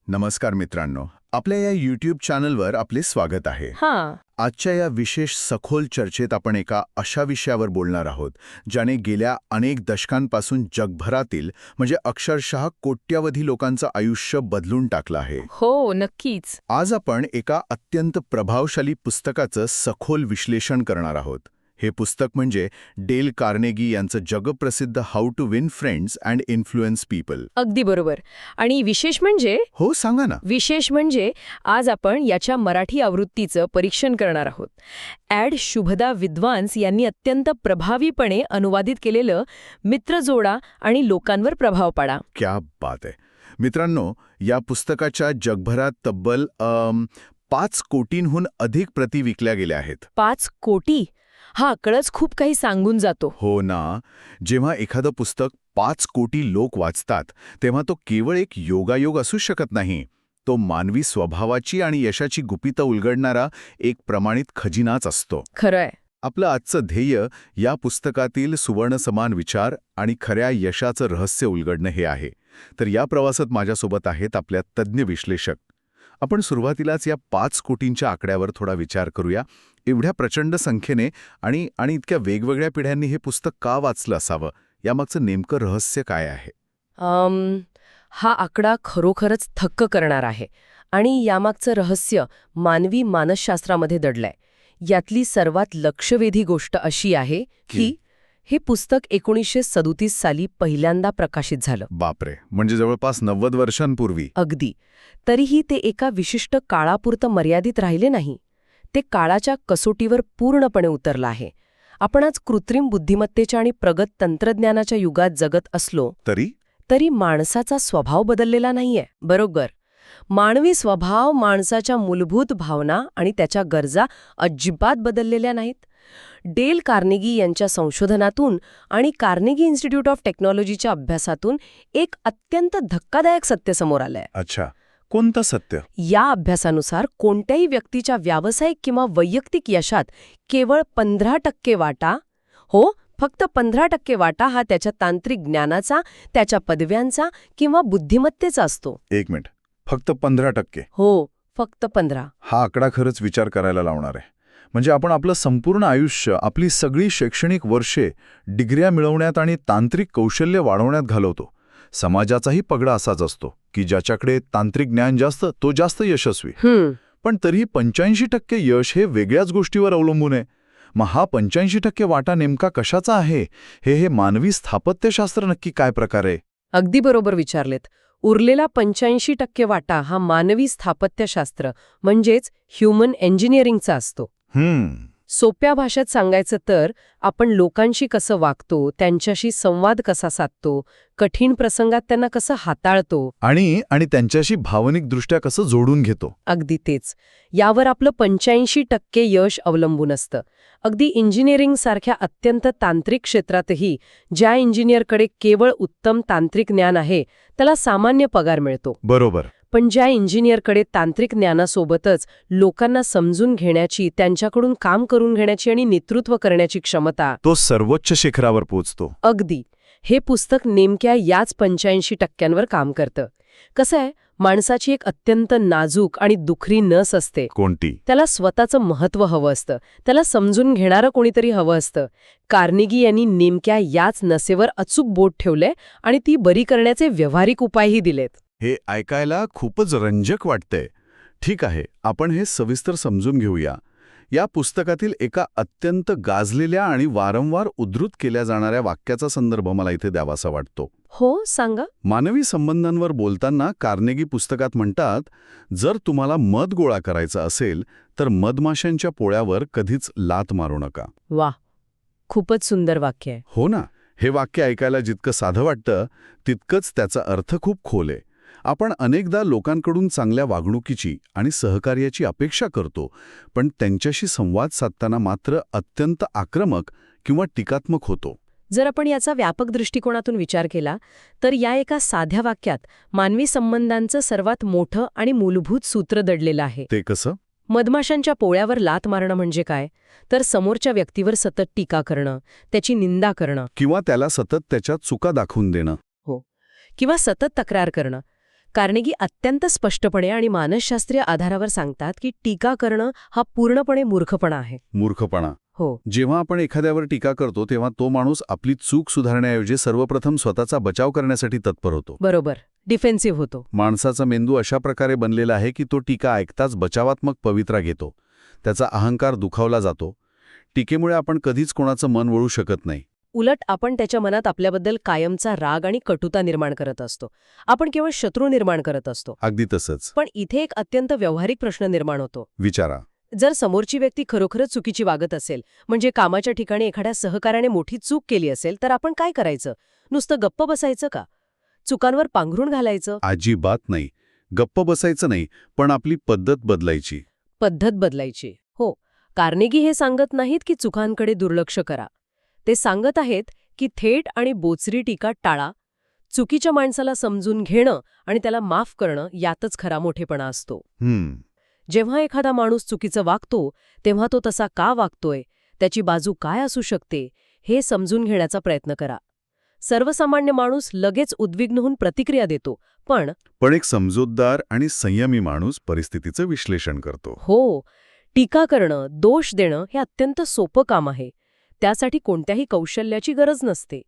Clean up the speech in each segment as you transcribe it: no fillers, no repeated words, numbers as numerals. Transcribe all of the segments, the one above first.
नमस्कार मित्रांनो, आपल्या या YouTube चॅनलवर आपले स्वागत आहे. हां. आजच्या या विशेष सखोल चर्चेत आपण एका अशा विषयावर बोलणार आहोत ज्याने गेल्या अनेक दशकांपासून जगभरातील म्हणजे अक्षरशः कोट्यावधी लोकांचं आयुष्य बदलून टाकलं आहे. हो, नक्कीच. आज आपण एका अत्यंत प्रभावशाली पुस्तकाचं सखोल विश्लेषण करणार आहोत. हे पुस्तक म्हणजे डेल कार्नेगी यांचं जगप्रसिद्ध how to win friends and influence people. अगदी बरोबर. आणि विशेष सांगा ना. म्हणजे आज आपण याच्या मराठी आवृत्तीचं परीक्षण करणार आहोत. ॲड शुभदा विद्वांस यांनी अत्यंत प्रभावीपणे अनुवादित केलेलं मित्र जोडा आणि लोकांवर प्रभाव पाडा. क्या बात आहे. मित्रांनो, या पुस्तकाच्या जगभरात तब्बल 5 कोटींहून अधिक प्रती विकल्या गेल्या आहेत. 5 कोटी? हा आकडाच खूप काही सांगून जातो. हो ना. जेव्हा एखादं पुस्तक 5 कोटी लोक वाचतात तेव्हा तो केवळ एक योगायोग असू शकत नाही. तो मानवी स्वभावाची आणि यशाची गुपितं उलगडणारा एक प्रमाणित खजिनाच असतो. खरंय. आपलं आजचं ध्येय या पुस्तकातील सुवर्णसमान विचार आणि खऱ्या यशाचं रहस्य उलगडणं हे आहे. तर या प्रवासात माझ्यासोबत आहेत आपल्या तज्ज्ञ विश्लेषक. आपण सुरुवातीलाच या 5 कोटींच्या आकड्यावर थोडा विचार करूया. एवढ्या प्रचंड संख्येने आणि इतक्या वेगवेगळ्या पिढ्यांनी हे पुस्तक का वाचलं असावं, यामागचं नेमकं रहस्य काय आहे? हा आकडा खरोखरच थक्क करणार आहे आणि यामागचं रहस्य मानवी मानसशास्त्रामध्ये दडलंय. यातली सर्वात लक्षवेधी गोष्ट अशी आहे की हे पुस्तक 1937 साली पहिल्यांदा प्रकाशित झालं. बापरे, म्हणजे जवळपास 90 वर्षांपूर्वी. अगदी. तरीही ते एका विशिष्ट काळापुरतं मर्यादित राहिले नाही. ते काळाच्या कसोटीवर पूर्णपणे उतरलं आहे. आपण आज कृत्रिम बुद्धिमत्तेच्या आणि प्रगत तंत्रज्ञानाच्या युगात जगत असलो तरी माणसाचा स्वभाव बदललेला नाहीये. बरोबर. मानवी स्वभाव, माणसाच्या मूलभूत भावना आणि त्याच्या गरजा अजिबात बदललेल्या नाहीत. डेल कार्नेगी यांच्या संशोधनातून आणि कार्नेगी इन्स्टिट्यूट ऑफ टेक्नॉलॉजीच्या अभ्यासातून एक अत्यंत धक्कादायक सत्य समोर आलंय. अच्छा, कोणतं सत्य? या अभ्यासानुसार कोणत्याही व्यक्तीच्या व्यावसायिक किंवा वैयक्तिक यशात केवळ 15% वाटा, फक्त 15% वाटा हा त्याच्या तांत्रिक ज्ञानाचा, त्याच्या पदव्यांचा किंवा बुद्धिमत्तेचा असतो. एक मिनिट, फक्त 15%? हो, फक्त 15. हा आकडा खरंच विचार करायला लावणार आहे. म्हणजे आपण आपलं संपूर्ण आयुष्य, आपली सगळी शैक्षणिक वर्षे डिग्र्या मिळवण्यात आणि तांत्रिक कौशल्य वाढवण्यात घालवतो. समाजाचाही पगडा असाच असतो की ज्याच्याकडे तांत्रिक ज्ञान जास्त तो जास्त यशस्वी. पण तरीही 85% यश हे वेगळ्याच गोष्टीवर अवलंबून आहे. मग हा 85% वाटा नेमका कशाचा आहे? हे मानवी स्थापत्यशास्त्र नक्की काय प्रकार आहे? अगदी बरोबर विचारलेत. उरलेला 85% वाटा हा मानवी स्थापत्यशास्त्र म्हणजेच ह्युमन इंजिनिअरिंगचा असतो. सोप्या भाषेत सांगायचं तर आपण लोकांशी कसं वागतो, त्यांच्याशी संवाद कसा साधतो, कठीण प्रसंगात त्यांना कसं हाताळतो आणि त्यांच्याशी भावनिकदृष्ट्या कसं जोडून घेतो. अगदी तेच. यावर आपलं 85% यश अवलंबून असतं. अगदी इंजिनिअरिंगसारख्या अत्यंत तांत्रिक क्षेत्रातही ज्या इंजिनिअरकडे केवळ उत्तम तांत्रिक ज्ञान आहे त्याला सामान्य पगार मिळतो. बरोबर. पण ज्या इंजिनिअरकडे तांत्रिक ज्ञानासोबतच लोकांना समजून घेण्याची, त्यांच्याकडून काम करून घेण्याची आणि नेतृत्व करण्याची क्षमता, तो सर्वोच्च शिखरावर पोहोचतो. अगदी. हे पुस्तक नेमक्या याच 85%वर काम करतं. कसं आहे, माणसाची एक अत्यंत नाजूक आणि दुखरी नस असते. कोणती? त्याला स्वतःचं महत्त्व हवं असतं, त्याला समजून घेणारं कोणीतरी हवं असतं. कार्नेगी यांनी नेमक्या याच नसेवर अचूक बोट ठेवलंय आणि ती बरी करण्याचे व्यावहारिक उपायही दिलेत. हे ऐकायला खूपच रंजक वाटतंय. ठीक आहे, आपण हे सविस्तर समजून घेऊया. या पुस्तकातील एका अत्यंत गाजलेल्या आणि वारंवार उद्धृत केल्या जाणाऱ्या वाक्याचा संदर्भ मला इथे द्यावासा वाटतो. हो, सांगा. मानवी संबंधांवर बोलताना कार्नेगी पुस्तकात म्हणतात, जर तुम्हाला मध गोळा करायचा असेल तर मधमाशांच्या पोळ्यावर कधीच लाथ मारू नका. वा, खूपच सुंदर वाक्य आहे. हो ना. हे वाक्य ऐकायला जितकं साधं वाटतं तितकंच त्याचा अर्थ खूप खोल आहे. आपण अनेकदा लोकांकडून चांगल्या वागणुकीची आणि सहकार्याची अपेक्षा करतो, पण त्यांच्याशी संवाद साधताना मात्र अत्यंत आक्रमक किंवा टीकात्मक होतो. जर आपण याचा व्यापक दृष्टिकोनातून विचार केला तर या एका साध्या वाक्यात मानवी संबंधांचं सर्वात मोठं आणि मूलभूत सूत्र दडलेलं आहे. ते कसं? मधमाशांच्या पोळ्यावर लाथ मारणं म्हणजे काय? तर समोरच्या व्यक्तीवर सतत टीका करणं, त्याची निंदा करणं किंवा त्याला सतत त्याच्या चुका दाखवून देणं. किंवा सतत तक्रार करणं. कार्नेगी अत्यंत स्पष्टपणे आणि मानसशास्त्रीय आधारावर सांगतात की टीका करणं हा पूर्णपणे मूर्खपणा आहे. मूर्खपणा. हो, जेव्हा आपण एखाद्यावर टीका करतो तेव्हा तो माणूस आपली चूक सुधारण्याऐवजी सर्वप्रथम स्वतःचा बचाव करण्यासाठी तत्पर होतो. बरोबर. डिफेन्सिव्ह होतो. माणसाचा मेंदू अशा प्रकारे बनलेला आहे की तो टीका ऐकताच बचावात्मक पवित्रा घेतो. त्याचा अहंकार दुखावला जातो. टीकेमुळे आपण कधीच कोणाचं मन वळू शकत नाही. उलट आपण त्याच्या मनात आपल्याबद्दल कायमचा राग आणि कटुता निर्माण करत असतो. आपण केवळ शत्रू निर्माण करत असतो. अगदी तसंच. पण इथे एक अत्यंत व्यावहारिक प्रश्न निर्माण होतो. विचारा. जर समोरची व्यक्ती खरोखरच चुकीची वागत असेल, म्हणजे कामाच्या ठिकाणी एखाद्या सहकार्याने मोठी चूक केली असेल, तर आपण काय करायचं? नुसतं गप्प बसायचं का? चुकांवर पांघरून घालायचं? अजिबात नाही. गप्प बसायचं नाही, पण आपली पद्धत बदलायची. पद्धत बदलायची. हो, कार्नेगी हे सांगत नाहीत की चुकांकडे दुर्लक्ष करा. ते सांगत आहेत की थेट आणि बोचरी टीका टाळा. चुकीच्या माणसाला समजून घेणं आणि त्याला माफ करणं यातच खरा मोठेपणा असतो. जेव्हा एखादा माणूस चुकीचं वागतो, तेव्हा तो तसा का वागतोय, त्याची बाजू काय असू शकते, हे समजून घेण्याचा प्रयत्न करा. सर्वसामान्य माणूस लगेच उद्विग्न होऊन प्रतिक्रिया देतो, पण एक समजूतदार आणि संयमी माणूस परिस्थितीचं विश्लेषण करतो. हो, टीका करणं, दोष देणं हे अत्यंत सोपं काम आहे. त्यासाठी कोणत्याही कौशल्याची गरज नसते.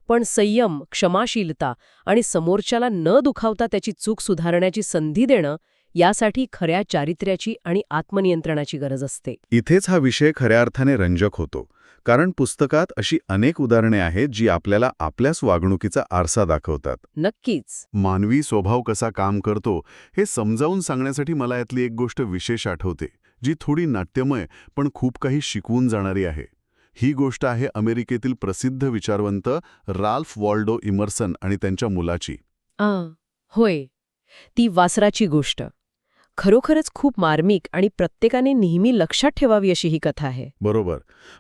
पण संयम, क्षमाशीलता आणि समोरच्याला न दुखावता त्याची चूक सुधारण्याची संधी देणं, यासाठी खऱ्या चारित्र्याची आणि आत्मनियंत्रणाची गरज असते. इथेच हा विषय खऱ्या अर्थाने रंजक होतो. कारण पुस्तकात अशी अनेक उदाहरणे आहेत जी आपल्याला आपल्याच वागणुकीचा आरसा दाखवतात. नक्कीच. मानवी स्वभाव कसा काम करतो हे समजावून सांगण्यासाठी मला यातली एक गोष्ट विशेष आठवते, जी थोडी नाट्यमय पण खूप काही शिकवून जाणारी आहे. ही गोष्ट आहे अमेरिकेतील प्रसिद्ध विचारवंत राल्फ वॉल्डो इमर्सन आणि त्यांच्या मुलाची. होय, ती वासराची गोष्ट. खरोखरच खूप मार्मिक आणि प्रत्येकाने नेहमी लक्षात ठेवावी अशी ही कथा आहे. बरोबर.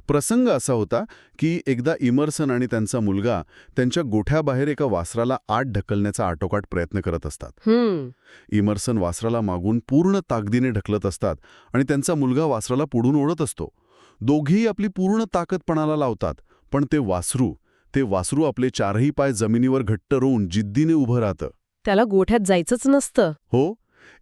प्रसंग असा होता की एकदा इमर्सन आणि त्यांचा मुलगा त्यांच्या गोठ्याबाहेर एका वासराला आत ढकलण्याचा आटोकाट प्रयत्न करत असतात. इमर्सन वासराला मागून पूर्ण ताकदीने ढकलत असतात आणि त्यांचा मुलगा वासराला पुढून ओढत असतो. दोघेही आपली पूर्ण ताकद पणाला लावतात, पण ते वासरू आपले चारही पाय जमिनीवर घट्ट रोवून जिद्दीने उभं राहतं. त्याला गोठ्यात जायचंच नसतं. हो,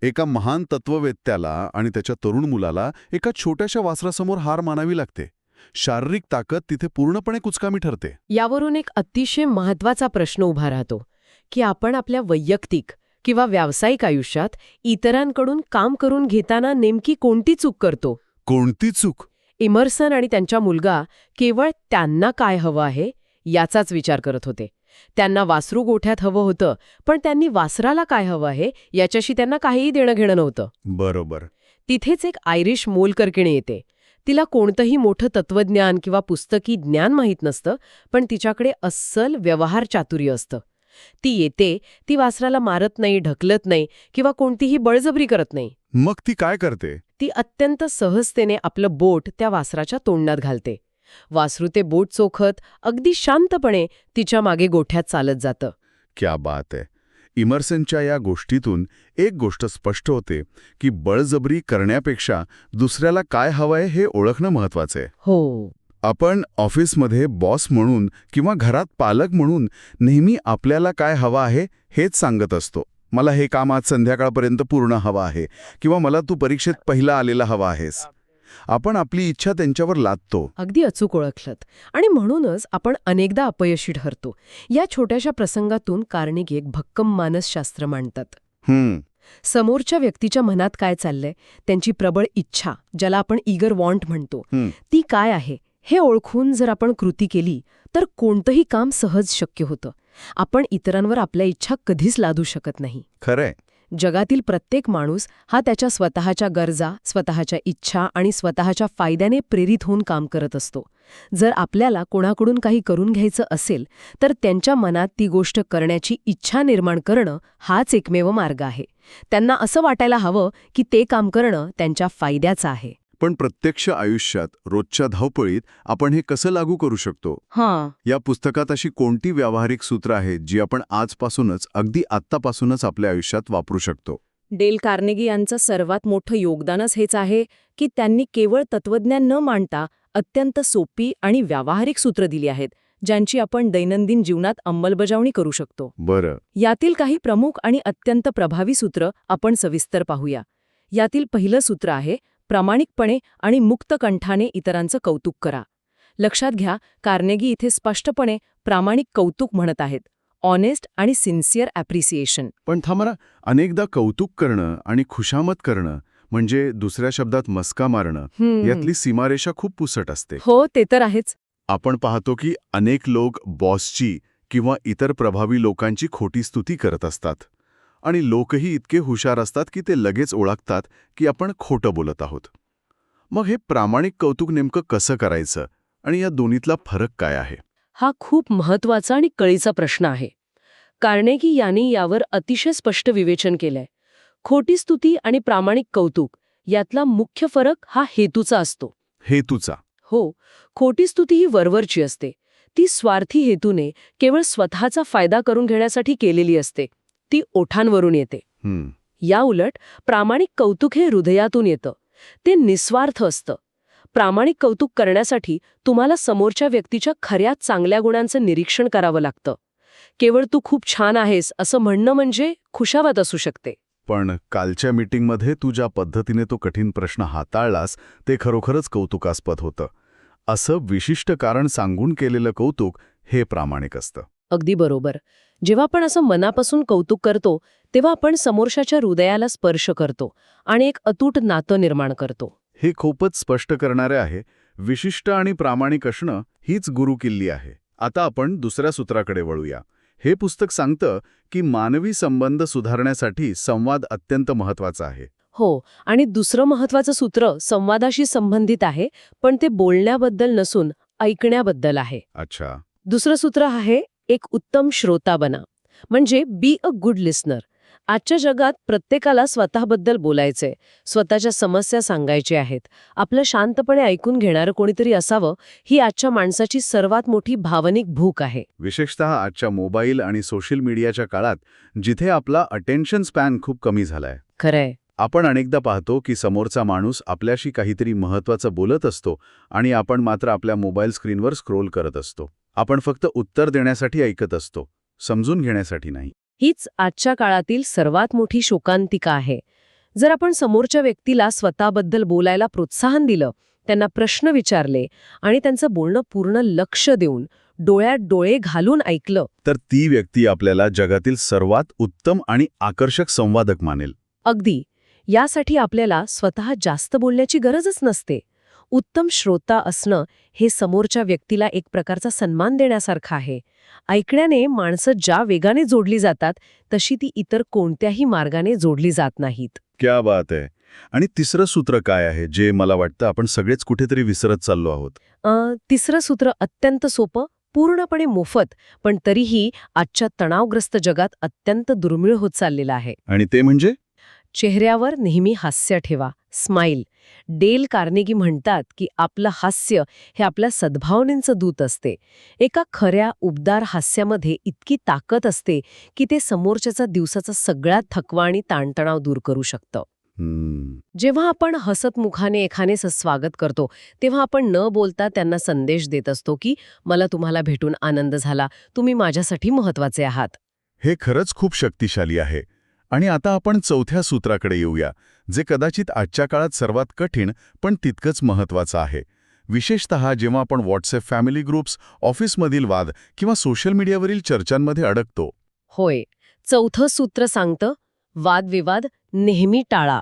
एका महान तत्ववेत्याला आणि त्याच्या तरुण मुलाला एका छोट्याशा वासरासमोर हार मानावी लागते. शारीरिक ताकद तिथे पूर्णपणे कुचकामी ठरते. यावरून एक अतिशय महत्त्वाचा प्रश्न उभा राहतो की आपण आपल्या वैयक्तिक किंवा व्यावसायिक आयुष्यात इतरांकडून काम करून घेताना नेमकी कोणती चूक करतो? कोणती चूक? इमर्सन आणि त्यांचा मुलगा केवळ त्यांना काय हवं आहे याचाच विचार करत होते. त्यांना वासरू गोठ्यात हवं होतं, पण त्यांनी वासराला काय हवं आहे याच्याशी त्यांना काहीही देणं घेणं नव्हतं. बरोबर. तिथेच एक आयरिश मोलकर्किणी येते. तिला कोणतंही मोठं तत्वज्ञान किंवा पुस्तकी ज्ञान माहीत नसतं, पण तिच्याकडे अस्सल व्यवहार चातुर्य असतं. ती येते, ती वासराला मारत नाही, ढकलत नाही किंवा कोणतीही बळजबरी करत नाही. मग ती काय करते? ती अत्यंत सहजतेने आपलं बोट त्या वासराच्या तोंडात घालते. वासरू ते बोट चोखत अगदी शांतपणे तिच्या मागे गोठ्यात चालत जातं. क्या बात आहे. इमर्सनच्या या गोष्टीतून एक गोष्ट स्पष्ट होते की बळजबरी करण्यापेक्षा दुसऱ्याला काय हवंय हे ओळखणं महत्वाचं आहे. हो, आपण ऑफिसमध्ये बॉस म्हणून किंवा घरात पालक म्हणून नेहमी आपल्याला काय हवं आहे हेच सांगत असतो. मला हे काम आज संध्याकाळपर्यंत पूर्ण हवं आहे किंवा मला तू परीक्षेत पहिला आलेला हवा आहेस. आपण आपली इच्छा त्यांच्यावर लादतो. अगदी अचूक ओळखलत. आणि म्हणूनच आपण अनेकदा अपयशी ठरतो. या छोट्याशा प्रसंगातून कार्नेगी एक भक्कम मानसशास्त्र मांडतात. समोरच्या व्यक्तीच्या मनात काय चाललंय, त्यांची प्रबळ इच्छा, ज्याला आपण ईगर वॉन्ट म्हणतो, ती काय आहे हे ओळखून जर आपण कृती केली तर कोणतंही काम सहज शक्य होतं. आपण इतरांवर आपल्या इच्छा कधीच लादू शकत नाही. खरंय. जगातील प्रत्येक माणूस हा त्याच्या स्वतःच्या गरजा, स्वतःच्या इच्छा आणि स्वतःच्या फायद्याने प्रेरित होऊन काम करत असतो. जर आपल्याला कोणाकडून काही करून घ्यायचं असेल तर त्यांच्या मनात ती गोष्ट करण्याची इच्छा निर्माण करणं हाच एकमेव मार्ग आहे. त्यांना असं वाटायला हवं की ते काम करणं त्यांच्या फायद्याचं आहे. पण प्रत्यक्ष आयुष्यात रोजच्या धावपळीत आपण हे कसं लागू करू शकतो? या पुस्तकात अशी कोणती व्यावहारिक सूत्र आहेत जी आपण आजपासूनच, अगदी आत्तापासूनच आपल्या आयुष्यात वापरू शकतो? डेल कार्नेगी यांचं सर्वात मोठं योगदानच हेच आहे की त्यांनी केवळ तत्वज्ञान न मांडता अत्यंत सोपी आणि व्यावहारिक सूत्र दिली आहेत ज्यांची आपण दैनंदिन जीवनात अंमलबजावणी करू शकतो. बरं. यातील काही प्रमुख आणि अत्यंत प्रभावी सूत्र आपण सविस्तर पाहूया. यातील पहिलं सूत्र आहे, प्रामाणिकपणे आणि मुक्त कंठाने इतरांचं कौतुक करा. लक्षात घ्या, कार्नेगी इथे स्पष्टपणे प्रामाणिक कौतुक म्हणत आहेत. ऑनेस्ट आणि सिन्सिअर ॲप्रिसिएशन. पण थांबा, अनेकदा कौतुक करणं आणि खुशामत करणं म्हणजे दुसऱ्या शब्दात मस्का मारणं यातली सीमारेषा खूप पुसट असते. हो, ते तर आहेच. आपण पाहतो की अनेक लोक बॉसची किंवा इतर प्रभावी लोकांची खोटी स्तुती करत असतात. आणि लोकही इतके हुशार असतात की ते लगेच ओळखतात की आपण खोटं बोलत आहोत. मग हे प्रामाणिक कौतुक नेमकं कसं करायचं आणि या दोन्हीतला फरक काय आहे? हा खूप महत्वाचा आणि कळीचा प्रश्न आहे. कार्नेगी यांनी यावर अतिशय स्पष्ट विवेचन केलंय. खोटी स्तुती आणि प्रामाणिक कौतुक यातला मुख्य फरक हा हेतूचा असतो. हेतूचा. हो, खोटी स्तुती ही वरवरची असते. ती स्वार्थी हेतूने केवळ स्वतःचा फायदा करून घेण्यासाठी केलेली असते. ती ओठांवरून येते. या उलट प्रामाणिक कौतुक हे हृदयातून येतं. ते निस्वार्थ असतं. प्रामाणिक कौतुक करण्यासाठी तुम्हाला समोरच्या व्यक्तीच्या खऱ्या चांगल्या गुणांचं निरीक्षण करावं लागतं. केवळ तू खूप छान आहेस असं म्हणणं म्हणजे खुशावत असू शकते. पण कालच्या मीटिंगमध्ये तू ज्या पद्धतीने तो कठीण प्रश्न हाताळलास ते खरोखरच कौतुकास्पद होतं. असं विशिष्ट कारण सांगून केलेलं कौतुक हे प्रामाणिक असतं. अगदी बरोबर. जेव्हा आपण असं मनापासून कौतुक करतो तेव्हा आपण समोरच्याच्या हृदयाला स्पर्श करतो आणि एक अतूट नातं निर्माण करतो. हे खूपच स्पष्ट करणारे आहे. विशिष्ट आणि प्रामाणिक असणं हीच गुरुकिल्ली आहे. आता आपण दुसऱ्या सूत्राकडे वळूया. हे पुस्तक सांगतं की मानवी संबंध सुधारण्यासाठी संवाद अत्यंत महत्वाचा आहे. हो, आणि दुसरं महत्वाचं सूत्र संवादाशी संबंधित आहे, पण ते बोलण्याबद्दल नसून ऐकण्याबद्दल आहे. अच्छा. दुसरं सूत्र आहे, एक उत्तम श्रोता बना. म्हणजे बी अ गुड लिस्नर. आजच्या जगात प्रत्येकाला स्वतःबद्दल बोलायचंय, स्वतःच्या समस्या सांगायच्या आहेत. आपलं शांतपणे ऐकून घेणारं कोणीतरी असावं, ही आजच्या माणसाची सर्वात मोठी भावनिक भूक आहे. विशेषतः आजच्या मोबाईल आणि सोशल मीडियाच्या काळात जिथे आपला अटेन्शन स्पॅन खूप कमी झालाय. खरंय. आपण अनेकदा पाहतो की समोरचा माणूस आपल्याशी काहीतरी महत्त्वाचं बोलत असतो आणि आपण मात्र आपल्या मोबाईल स्क्रीनवर स्क्रोल करत असतो. आपण फक्त उत्तर देण्यासाठी ऐकत असतो, समजून घेण्यासाठी नाही. हीच आजच्या काळातील सर्वात मोठी शोकांतिका आहे. जर आपण समोरच्या व्यक्तीला स्वतःबद्दल बोलायला प्रोत्साहन दिलं, त्यांना प्रश्न विचारले आणि त्यांचं बोलणं पूर्ण लक्ष देऊन डोळ्यात डोळे घालून ऐकलं, तर ती व्यक्ती आपल्याला जगातील सर्वात उत्तम आणि आकर्षक संवादक मानेल. अगदी. यासाठी आपल्याला स्वतः जास्त बोलण्याची गरजच नसते. उत्तम श्रोता असणं हे समोरच्या व्यक्तीला एक प्रकारचा सन्मान देण्यासारखं आहे. ऐकण्याने माणसं ज्या वेगाने जोडली जातात तशी ती इतर कोणत्याही मार्गाने जोडली जात नाहीत. क्या बात आहे. आणि तिसरं सूत्र काय आहे जे मला वाटतं आपण सगळेच कुठेतरी विसरत चाललो आहोत? तिसरं सूत्र अत्यंत सोपं, पूर्णपणे मोफत, पण तरीही आजच्या तणावग्रस्त जगात अत्यंत दुर्मिळ होत चाललेलं आहे. आणि ते म्हणजे चेहऱ्यावर नेहमी हास्य ठेवा, स्माईल. डेल कार्नेगी म्हणतात की आपलं हास्य हे आपल्या सद्भावनेचं दूत असते. एका खऱ्या उबदार हास्यामध्ये इतकी ताकद असते की ते समोरच्याचा दिवसाचा सगळा थकवा आणि ताणतणाव दूर करू शकतं. जेव्हा आपण हसतमुखाने एखाद्याचं स्वागत करतो तेव्हा आपण न बोलता त्यांना संदेश देत असतो की मला तुम्हाला भेटून आनंद झाला, तुम्ही माझ्यासाठी महत्वाचे आहात. हे खरंच खूप शक्तिशाली आहे. आणि आता आपण चौथ्या सूत्राकडे येऊया, जे कदाचित आजच्या काळात सर्वात कठीण पण तितकंच महत्वाचं आहे. विशेषतः जेव्हा आपण व्हॉट्सअप फॅमिली ग्रुप्स, ऑफिसमधील वाद किंवा सोशल मीडियावरील चर्चांमध्ये अडकतो. होय, चौथं सूत्र सांगतं, वादविवाद नेहमी टाळा.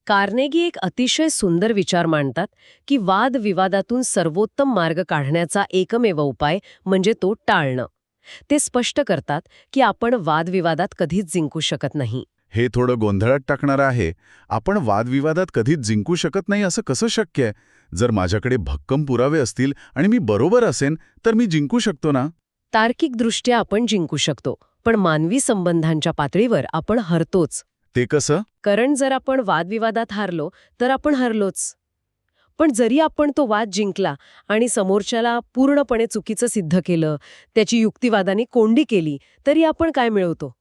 कार्नेगी एक अतिशय सुंदर विचार मांडतात की वादविवादातून सर्वोत्तम मार्ग काढण्याचा एकमेव उपाय म्हणजे तो टाळणं. ते स्पष्ट करतात की आपण वादविवादात कधीच जिंकू शकत नाही. हे थोडं गोंधळात टाकणारं आहे. आपण वादविवादात कधीच जिंकू शकत नाही असं कसं शक्य आहे? जर माझ्याकडे भक्कम पुरावे असतील आणि मी बरोबर असेन तर मी जिंकू शकतो ना? तार्किकदृष्ट्या आपण जिंकू शकतो, पण मानवी संबंधांच्या पातळीवर आपण हरतोच. ते कसं? कारण जर आपण वादविवादात हारलो तर आपण हरलोच. पण जरी आपण तो वाद जिंकला आणि समोरच्याला पूर्णपणे चुकीचं सिद्ध केलं, त्याची युक्तिवादाने कोंडी केली, तरी आपण काय मिळवतो?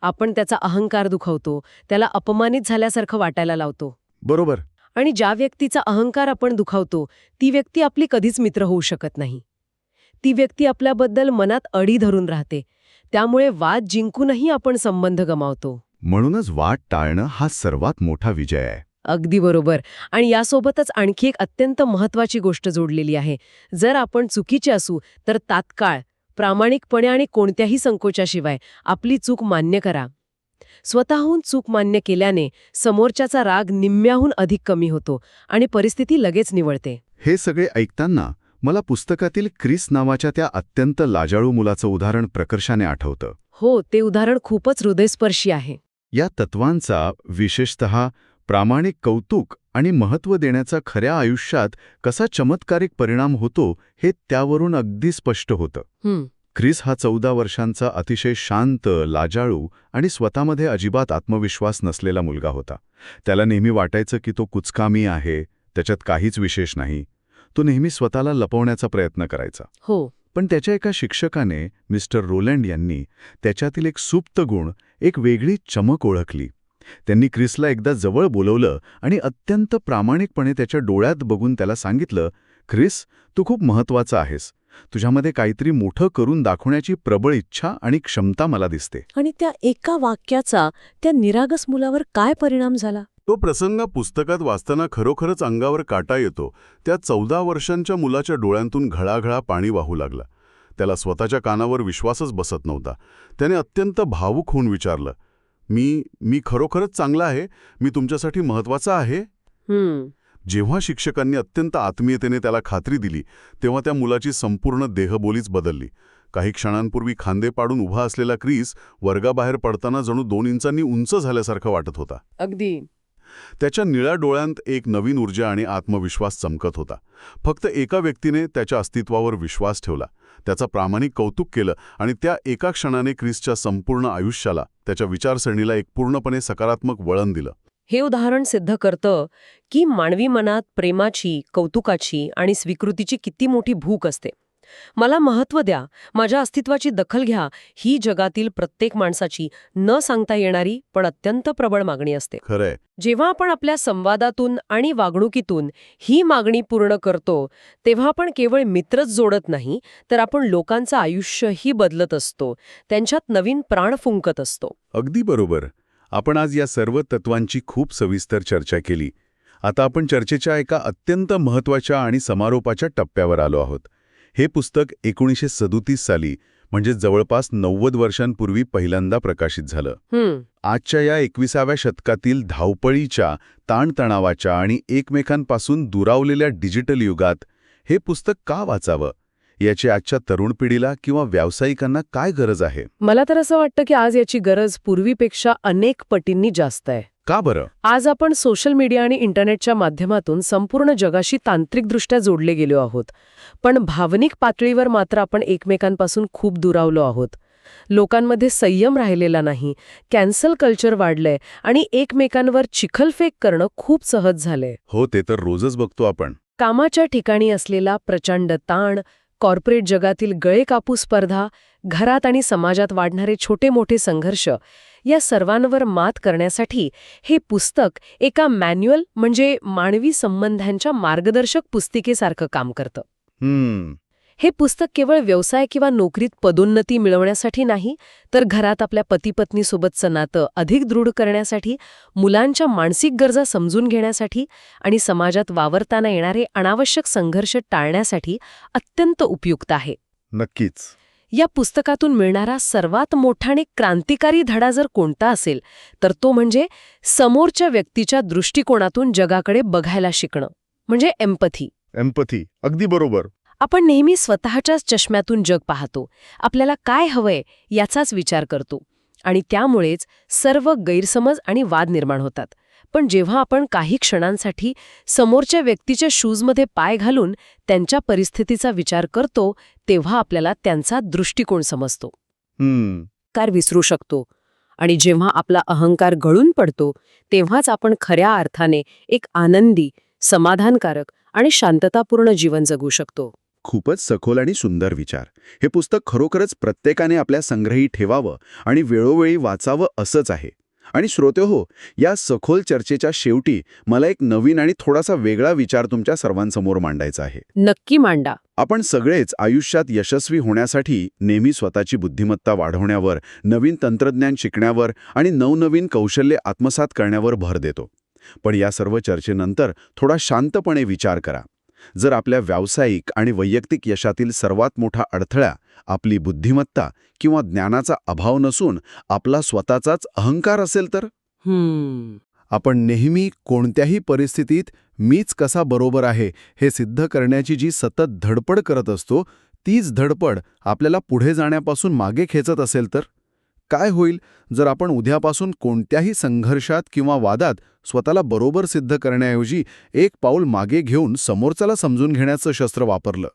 आपण त्याचा अहंकार दुखवतो, त्याला अपमानित झाल्यासारखं वाटायला लावतो. बरोबर. आणि ज्या व्यक्तीचा अहंकार आपण दुखावतो ती व्यक्ती आपली कधीच मित्र होऊ शकत नाही. ती व्यक्ती आपल्याबद्दल मनात अडी धरून राहते. त्यामुळे वाद जिंकूनही आपण संबंध गमावतो. म्हणूनच वाद टाळणं हा सर्वात मोठा विजय आहे. अगदी बरोबर. आणि यासोबतच आणखी एक अत्यंत महत्त्वाची गोष्ट जोडलेली आहे. जर आपण चुकीचे असू तर तात्काळ, प्रामाणिकपणे आणि कोणत्याही संकोचाशिवाय आपली चूक मान्य करा. स्वतःहून चूक मान्य केल्याने समोरच्याचा राग निम्म्याहून अधिक कमी होतो आणि परिस्थिती लगेच निवळते. हे सगळे ऐकताना मला पुस्तकातील क्रिस नावाच्या त्या अत्यंत लाजाळू मुलाचं उदाहरण प्रकर्षाने आठवतं. हो, ते उदाहरण खूपच हृदयस्पर्शी आहे. या तत्वांचा विशेषतः प्रामाणिक कौतुक आणि महत्त्व देण्याचा खऱ्या आयुष्यात कसा चमत्कारिक परिणाम होतो हे त्यावरून अगदी स्पष्ट होतं. ख्रिस हा 14 वर्षांचा अतिशय शांत, लाजाळू आणि स्वतःमध्ये अजिबात आत्मविश्वास नसलेला मुलगा होता. त्याला नेहमी वाटायचं की तो कुचकामी आहे, त्याच्यात काहीच विशेष नाही. तो नेहमी स्वतःला लपवण्याचा प्रयत्न करायचा. हो. पण त्याच्या एका शिक्षकाने, मिस्टर रोलंड यांनी त्याच्यातील एक सुप्त गुण, एक वेगळी चमक ओळखली. त्यांनी ख्रिसला एकदा जवळ बोलवलं आणि अत्यंत प्रामाणिकपणे त्याच्या डोळ्यात बघून त्याला सांगितलं, "ख्रिस, तू खूप महत्त्वाचा आहेस. तुझ्यामध्ये काहीतरी मोठं करून दाखवण्याची प्रबळ इच्छा आणि क्षमता मला दिसते." आणि त्या एका वाक्याचा त्या निरागस मुलावर काय परिणाम झाला? तो प्रसंग पुस्तकात वाचताना खरोखरच अंगावर काटा येतो. त्या 14 वर्षांच्या मुलाच्या डोळ्यांतून घळाघळा पाणी वाहू लागला. त्याला स्वतःच्या कानावर विश्वासच बसत नव्हता. त्याने अत्यंत भावूक होऊन विचारलं, मी खरोखरच चांगला आहे? मी तुमच्यासाठी महत्वाचा आहे? जेव्हा शिक्षकांनी अत्यंत आत्मीयतेने त्याला खात्री दिली, तेव्हा त्या मुलाची संपूर्ण देहबोलीच बदलली. काही क्षणांपूर्वी खांदे पाडून उभा असलेला ख्रिस वर्गाबाहेर पडताना जणू 2 इंचांनी उंच झाल्यासारखं वाटत होता. अगदी. त्याच्या निळ्या डोळ्यांत एक नवीन ऊर्जा आणि आत्मविश्वास चमकत होता. फक्त एका व्यक्तीने त्याच्या अस्तित्वावर विश्वास ठेवला, त्याचा प्रामाणिक कौतुक केलं आणि त्या एका क्षणाने ख्रिसच्या संपूर्ण आयुष्याला, त्याच्या विचारसरणीला एक पूर्णपणे सकारात्मक वळण दिलं. हे उदाहरण सिद्ध करतं की मानवी मनात प्रेमाची, कौतुकाची आणि स्वीकृतीची किती मोठी भूक असते. मला महत्त्व द्या, माझ्या अस्तित्वाची दखल घ्या, ही जगातील प्रत्येक माणसाची न सांगता येणारी पण अत्यंत प्रबळ मागणी असते. खरंय. जेव्हा आपण आपल्या संवादातून आणि वागणुकीतून ही मागणी पूर्ण करतो, तेव्हा आपण केवळ मित्रच जोडत नाही, तर आपण लोकांचं आयुष्यही बदलत असतो, त्यांच्यात नवीन प्राण फुंकत असतो. अगदी बरोबर. आपण आज या सर्व तत्वांची खूप सविस्तर चर्चा केली. आता आपण चर्चेच्या एका अत्यंत महत्त्वाच्या आणि समारोपाच्या टप्प्यावर आलो आहोत. हे पुस्तक 1937 साली, म्हणजे जवळपास 90 वर्षांपूर्वी पहिल्यांदा प्रकाशित झालं. आजच्या या 21व्या शतकातील धावपळीच्या, ताणतणावाच्या आणि एकमेकांपासून दुरावलेल्या डिजिटल युगात हे पुस्तक का वाचावं, याची आजच्या तरुण पिढीला किंवा व्यावसायिकांना काय गरज आहे? मला तर असं वाटतं की आज याची गरज पूर्वीपेक्षा अनेक पटींनी जास्त आहे. का बरं? आज आपण सोशल मीडिया आणि इंटरनेटच्या माध्यमातून संपूर्ण जगाशी तांत्रिकदृष्ट्या जोडले गेलो आहोत, पण भावनिक पातळीवर मात्र आपण एकमेकांपासून खूप दुरावलो आहोत. लोकांमध्ये संयम राहिलेला नाही, कॅन्सल कल्चर वाढलंय आणि एकमेकांवर चिखलफेक करणं खूप सहज झालंय. हो, ते तर रोजच बघतो आपण. कामाच्या ठिकाणी असलेला प्रचंड ताण, कॉर्पोरेट जगातील गळेकापू स्पर्धा, घरात आणि समाजात वाढणारे छोटे मोठे संघर्ष, या सर्वांवर मात करण्यासाठी हे पुस्तक एका मॅन्युअल म्हणजे मानवी संबंधांच्या मार्गदर्शक पुस्तिकेसारखं काम करतं. हे पुस्तक केवळ व्यवसाय किंवा नोकरीत पदोन्नती मिळवण्यासाठी नाही, तर घरात आपल्या पती-पत्नीसोबतचं नातं अधिक दृढ करण्यासाठी, मुलांच्या मानसिक गरजा समजून घेण्यासाठी आणि समाजात वावरताना येणारे अनावश्यक संघर्ष टाळण्यासाठी अत्यंत उपयुक्त आहे. नक्कीच. या पुस्तकातून मिळणारा सर्वात मोठा आणि क्रांतिकारी धडा जर कोणता असेल, तर तो म्हणजे समोरच्या व्यक्तीच्या दृष्टिकोनातून जगाकडे बघायला शिकणं, म्हणजे एम्पथी. अगदी बरोबर. आपण नेहमी स्वतःच्याच चष्म्यातून जग पाहतो, आपल्याला काय हवंय याचाच विचार करतो आणि त्यामुळेच सर्व गैरसमज आणि वाद निर्माण होतात. पण जेव्हा आपण काही क्षणांसाठी समोरच्या व्यक्तीच्या शूजमध्ये पाय घालून त्यांच्या परिस्थितीचा विचार करतो, तेव्हा आपल्याला त्यांचा दृष्टिकोन समजतो. कार विसरू शकतो आणि जेव्हा आपला अहंकार गळून पडतो, तेव्हाच आपण खऱ्या अर्थाने एक आनंदी, समाधानकारक आणि शांततापूर्ण जीवन जगू शकतो. खूपच सखोल आणि सुंदर विचार. हे पुस्तक खरोखरच प्रत्येकाने आपल्या संग्रही ठेवावं आणि वेळोवेळी वाचावं असंच आहे. आणि श्रोतेहो, या सखोल चर्चेच्या शेवटी मला एक नवीन आणि थोडासा वेगळा विचार तुमच्या सर्वांसमोर मांडायचा आहे. नक्की मांडा. आपण सगळेच आयुष्यात यशस्वी होण्यासाठी नेहमी स्वतःची बुद्धिमत्ता वाढवण्यावर, नवीन तंत्रज्ञान शिकण्यावर आणि नवनवीन कौशल्ये आत्मसात करण्यावर भर देतो. पण या सर्व चर्चेनंतर थोडा शांतपणे विचार करा. जर आपल्या व्यावसायिक आणि वैयक्तिक यशातील सर्वात मोठा अडथळा आपली बुद्धिमत्ता किंवा ज्ञानाचा अभाव नसून आपला स्वतःचाच अहंकार असेल तर? आपण नेहमी कोणत्याही परिस्थितीत मीच कसा बरोबर आहे हे सिद्ध करण्याची जी सतत धडपड करत असतो, तीच धडपड आपल्याला पुढे जाण्यापासून मागे खेचत असेल तर? काय होईल जर आपण उद्यापासून कोणत्याही संघर्षात किंवा वादात स्वतःला बरोबर सिद्ध करण्याऐवजी एक पाऊल मागे घेऊन समोरच्याला समजून घेण्याचं शस्त्र वापरलं?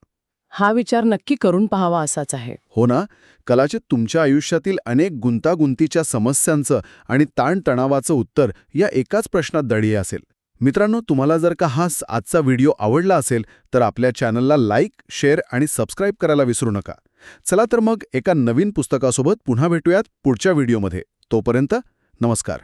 हा विचार नक्की करून पाहावा असाच आहे. हो ना? कदाचित तुमच्या आयुष्यातील अनेक गुंतागुंतीच्या समस्यांचं आणि ताणतणावाचं उत्तर या एकाच प्रश्नात दडले असेल. मित्रांनो, तुम्हाला जर का हा आजचा व्हिडिओ आवडला असेल तर आपल्या चॅनलला लाईक, शेअर आणि सबस्क्राईब करायला विसरू नका. चला तर मग एका नवीन पुस्तकासोबत पुन्हा भेटूयात पुढच्या व्हिडिओमध्ये. तोपर्यंत नमस्कार.